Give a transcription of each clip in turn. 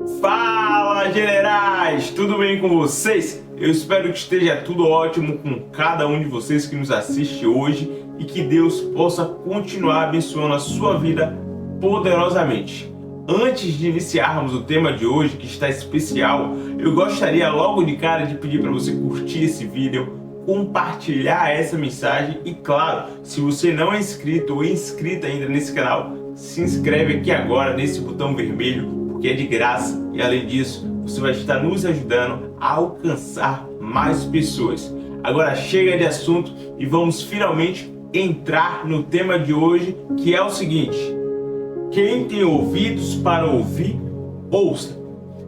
Fala, generais! Tudo bem com vocês? Eu espero que esteja tudo ótimo com cada um de vocês que nos assiste hoje e que Deus possa continuar abençoando a sua vida poderosamente. Antes de iniciarmos o tema de hoje, que está especial, eu gostaria logo de cara de pedir para você curtir esse vídeo, compartilhar essa mensagem e, claro, se você não é inscrito ou inscrita ainda nesse canal, se inscreve aqui agora nesse botão vermelho, porque é de graça e, além disso, você vai estar nos ajudando a alcançar mais pessoas. Agora chega de assunto e vamos finalmente entrar no tema de hoje, que é o seguinte: quem tem ouvidos para ouvir, ouça.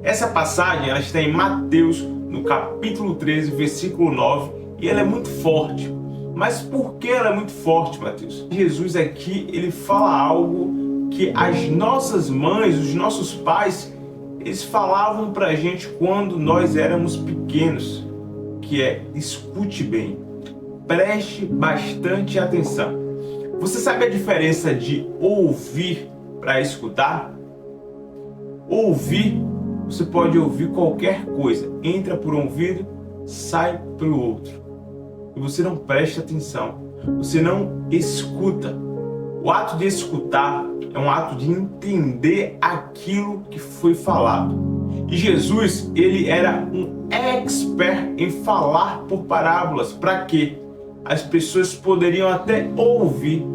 Essa passagem ela está em Mateus, no capítulo 13, versículo 9, e ela é muito forte. Mas por que ela é muito forte, Mateus? Jesus aqui, ele fala algo que as nossas mães, os nossos pais, eles falavam pra gente quando nós éramos pequenos, que é: escute bem, preste bastante atenção. Você sabe a diferença de ouvir para escutar? Ouvir, você pode ouvir qualquer coisa, entra por um ouvido, sai pelo outro, e você não presta atenção, você não escuta. O ato de escutar é um ato de entender aquilo que foi falado. E Jesus, ele era um expert em falar por parábolas. Para quê? As pessoas poderiam até ouvir,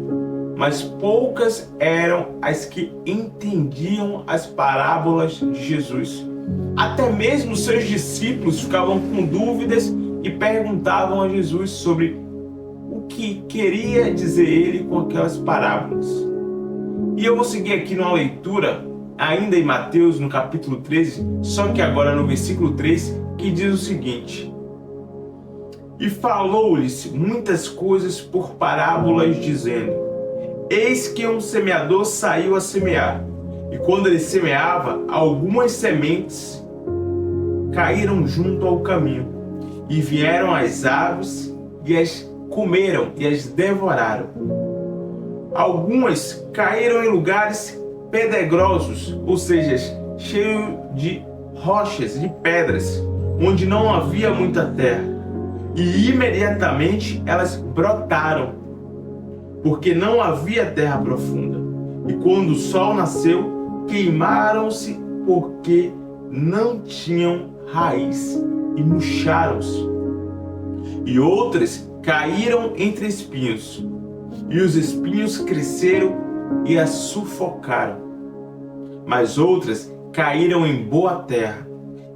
mas poucas eram as que entendiam as parábolas de Jesus. Até mesmo seus discípulos ficavam com dúvidas e perguntavam a Jesus sobre o que queria dizer ele com aquelas parábolas. E eu vou seguir aqui numa leitura, ainda em Mateus, no capítulo 13, só que agora no versículo 3, que diz o seguinte: e falou-lhes muitas coisas por parábolas, dizendo: eis que um semeador saiu a semear, e quando ele semeava, algumas sementes caíram junto ao caminho, e vieram as aves e as comeram e as devoraram. Algumas caíram em lugares pedregosos, ou seja, cheios de rochas, de pedras, onde não havia muita terra. E imediatamente elas brotaram, porque não havia terra profunda. E quando o sol nasceu, queimaram-se, porque não tinham raiz, e murcharam-se. E outras caíram entre espinhos, e os espinhos cresceram e as sufocaram. Mas outras caíram em boa terra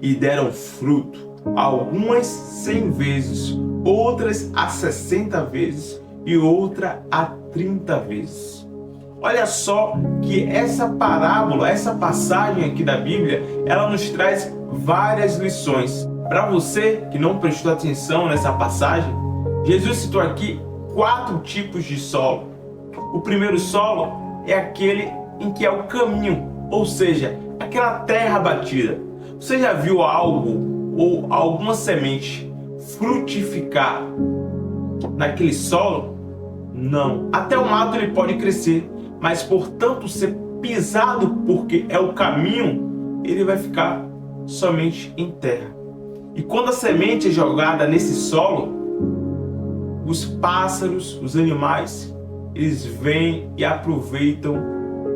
e deram fruto, algumas 100 vezes, outras a 60 vezes e outra a 30 vezes. Olha só que essa parábola, essa passagem aqui da Bíblia, ela nos traz várias lições. Para você que não prestou atenção nessa passagem, Jesus citou aqui 4 tipos de solo. O primeiro solo é aquele em que é o caminho, ou seja, aquela terra batida. Você já viu algo ou alguma semente frutificar naquele solo? Não. Até o mato ele pode crescer, mas por tanto ser pisado porque é o caminho, ele vai ficar somente em terra. E quando a semente é jogada nesse solo, os pássaros, os animais, eles vêm e aproveitam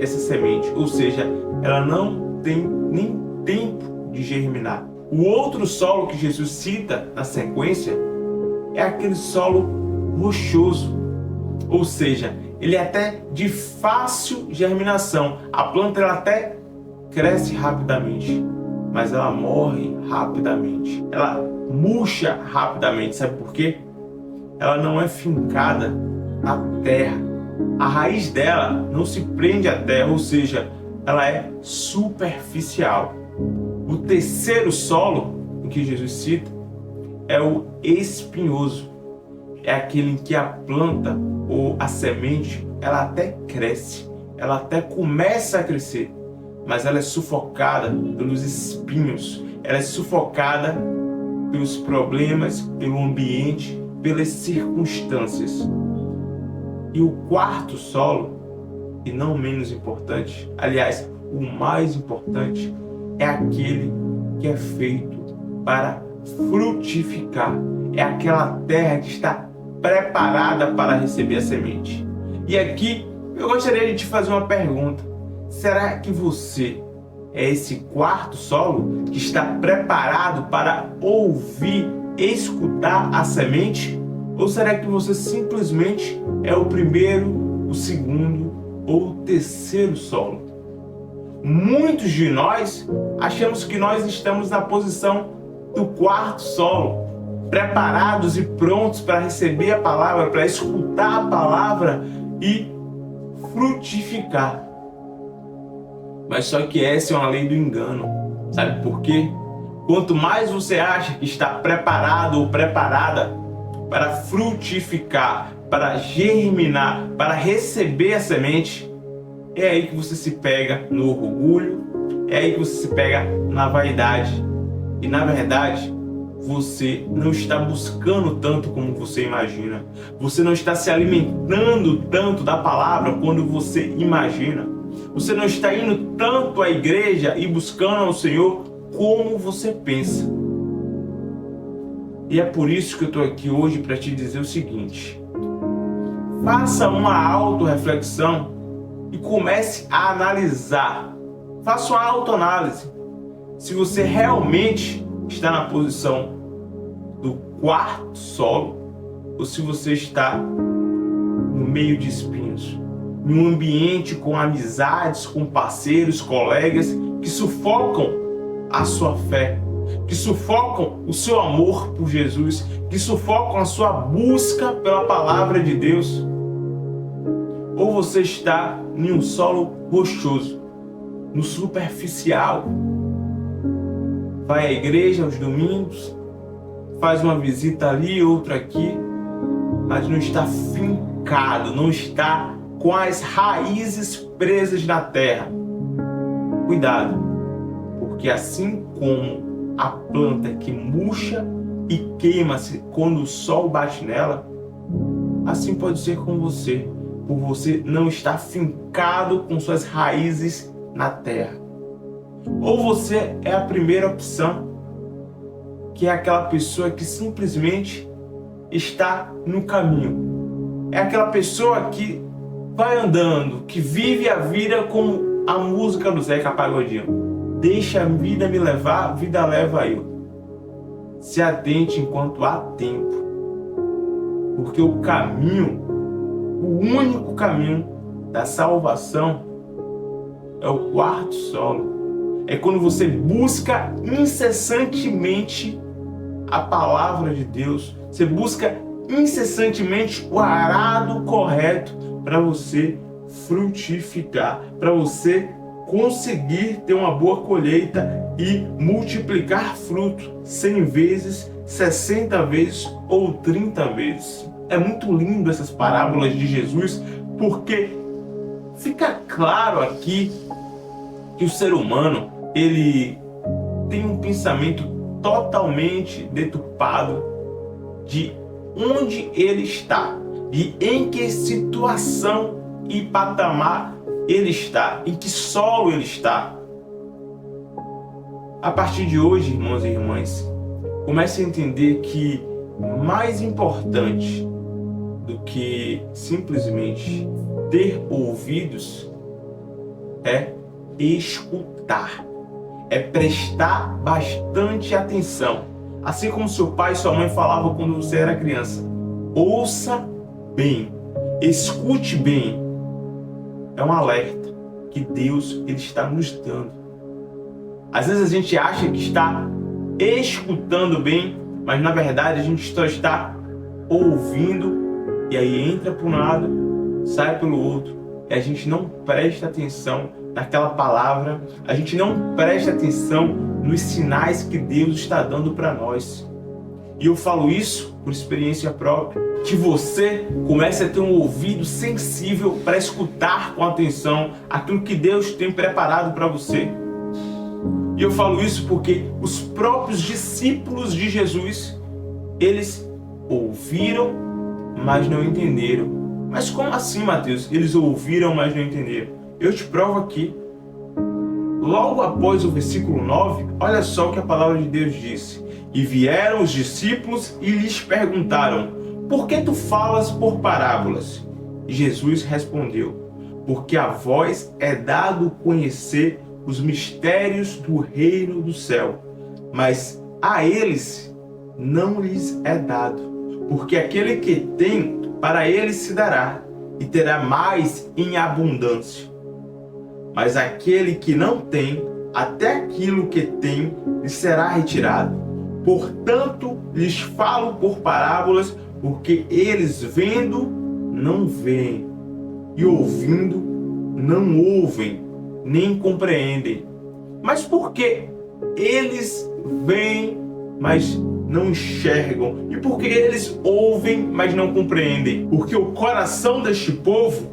essa semente. Ou seja, ela não tem nem tempo de germinar. O outro solo que Jesus cita na sequência é aquele solo rochoso. Ou seja, ele é até de fácil germinação. A planta ela até cresce rapidamente, mas ela morre rapidamente. Ela murcha rapidamente. Sabe por quê? Ela não é fincada na terra. A raiz dela não se prende à terra, ou seja, ela é superficial. O terceiro solo que Jesus cita é o espinhoso. É aquele em que a planta ou a semente, ela até cresce, ela até começa a crescer, mas ela é sufocada pelos espinhos, ela é sufocada pelos problemas, pelo ambiente, pelas circunstâncias. E o quarto solo, e não menos importante, aliás, o mais importante, é aquele que é feito para frutificar. É aquela terra que está preparada para receber a semente. E aqui eu gostaria de te fazer uma pergunta. Será que você é esse quarto solo que está preparado para ouvir, escutar a semente? Ou será que você simplesmente é o primeiro, o segundo ou o terceiro solo? Muitos de nós achamos que nós estamos na posição do quarto solo, preparados e prontos para receber a palavra, para escutar a palavra e frutificar. Mas só que essa é uma lei do engano. Sabe por quê? Quanto mais você acha que está preparado ou preparada para frutificar, para germinar, para receber a semente, é aí que você se pega no orgulho, é aí que você se pega na vaidade. E na verdade, você não está buscando tanto como você imagina. Você não está se alimentando tanto da palavra quando você imagina. Você não está indo tanto à igreja e buscando ao Senhor como você pensa. E é por isso que eu estou aqui hoje para te dizer o seguinte: faça uma autorreflexão e comece a analisar. Faça uma autoanálise. Se você realmente está na posição do quarto solo ou se você está no meio de espinhos, em um ambiente com amizades, com parceiros, colegas que sufocam a sua fé, que sufocam o seu amor por Jesus, que sufocam a sua busca pela palavra de Deus. Ou você está em um solo rochoso, no superficial, vai à igreja aos domingos, faz uma visita ali, outra aqui, mas não está fincado, não está com as raízes presas na terra. Cuidado, porque assim como a planta que murcha e queima-se quando o sol bate nela, assim pode ser com você, por você não estar fincado com suas raízes na terra. Ou você é a primeira opção, que é aquela pessoa que simplesmente está no caminho. É aquela pessoa que vai andando, que vive a vida como a música do Zeca Pagodinho. Deixa a vida me levar, a vida leva eu. Se atente enquanto há tempo. Porque o caminho, o único caminho da salvação é o quarto solo. É quando você busca incessantemente a palavra de Deus. Você busca incessantemente o arado correto para você frutificar, para você conseguir ter uma boa colheita e multiplicar fruto 100 vezes, 60 vezes ou 30 vezes. É muito lindo essas parábolas de Jesus, porque fica claro aqui que o ser humano, ele tem um pensamento totalmente deturpado de onde ele está, de em que situação e patamar ele está, em que solo ele está. A partir de hoje, irmãos e irmãs, comece a entender que mais importante do que simplesmente ter ouvidos é escutar, é prestar bastante atenção. Assim como seu pai e sua mãe falavam quando você era criança. Ouça bem, escute bem. É um alerta que Deus ele está nos dando. Às vezes a gente acha que está escutando bem, mas na verdade a gente só está ouvindo e aí entra para um lado, sai pelo outro e a gente não presta atenção naquela palavra, a gente não presta atenção nos sinais que Deus está dando para nós. E eu falo isso por experiência própria, que você comece a ter um ouvido sensível para escutar com atenção aquilo que Deus tem preparado para você. E eu falo isso porque os próprios discípulos de Jesus, eles ouviram, mas não entenderam. Mas como assim, Mateus? Eles ouviram, mas não entenderam. Eu te provo aqui. logo após o versículo 9, olha só o que a palavra de Deus disse. E vieram os discípulos e lhes perguntaram: por que tu falas por parábolas? E Jesus respondeu: porque a vós é dado conhecer os mistérios do reino do céu, mas a eles não lhes é dado, porque aquele que tem, para ele se dará, e terá mais em abundância. Mas aquele que não tem, até aquilo que tem lhe será retirado. Portanto, lhes falo por parábolas, porque eles vendo, não veem, e ouvindo, não ouvem, nem compreendem. Mas porque eles veem, mas não enxergam? E porque eles ouvem, mas não compreendem? Porque o coração deste povo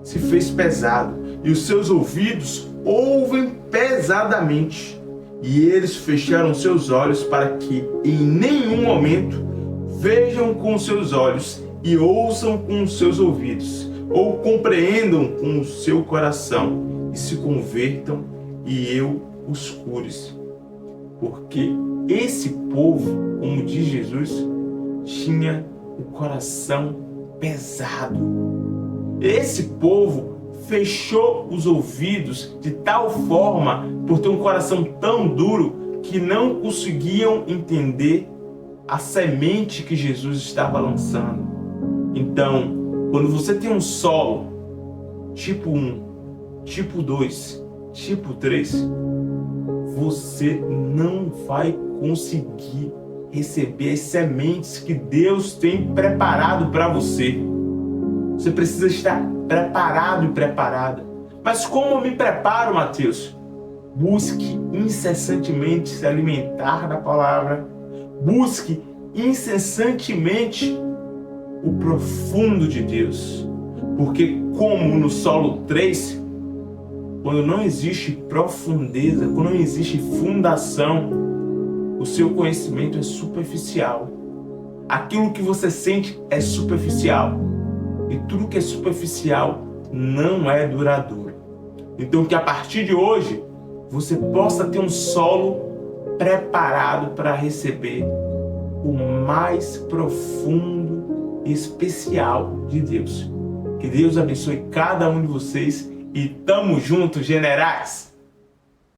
se fez pesado, e os seus ouvidos ouvem pesadamente. E eles fecharam seus olhos para que em nenhum momento vejam com os seus olhos e ouçam com os seus ouvidos, ou compreendam com o seu coração e se convertam e eu os cure. Porque esse povo, como diz Jesus, tinha o coração pesado. Esse povo fechou os ouvidos de tal forma, por ter um coração tão duro, que não conseguiam entender a semente que Jesus estava lançando. Então, quando você tem um solo tipo 1, tipo 2, tipo 3, você não vai conseguir receber as sementes que Deus tem preparado para você. Você precisa estar preparado e preparada. Mas como eu me preparo, Mateus? Busque incessantemente se alimentar da palavra. Busque incessantemente o profundo de Deus. Porque como no solo 3, quando não existe profundeza, quando não existe fundação, o seu conhecimento é superficial. Aquilo que você sente é superficial. E tudo que é superficial não é duradouro. Então que a partir de hoje você possa ter um solo preparado para receber o mais profundo e especial de Deus. Que Deus abençoe cada um de vocês e tamo junto, generais!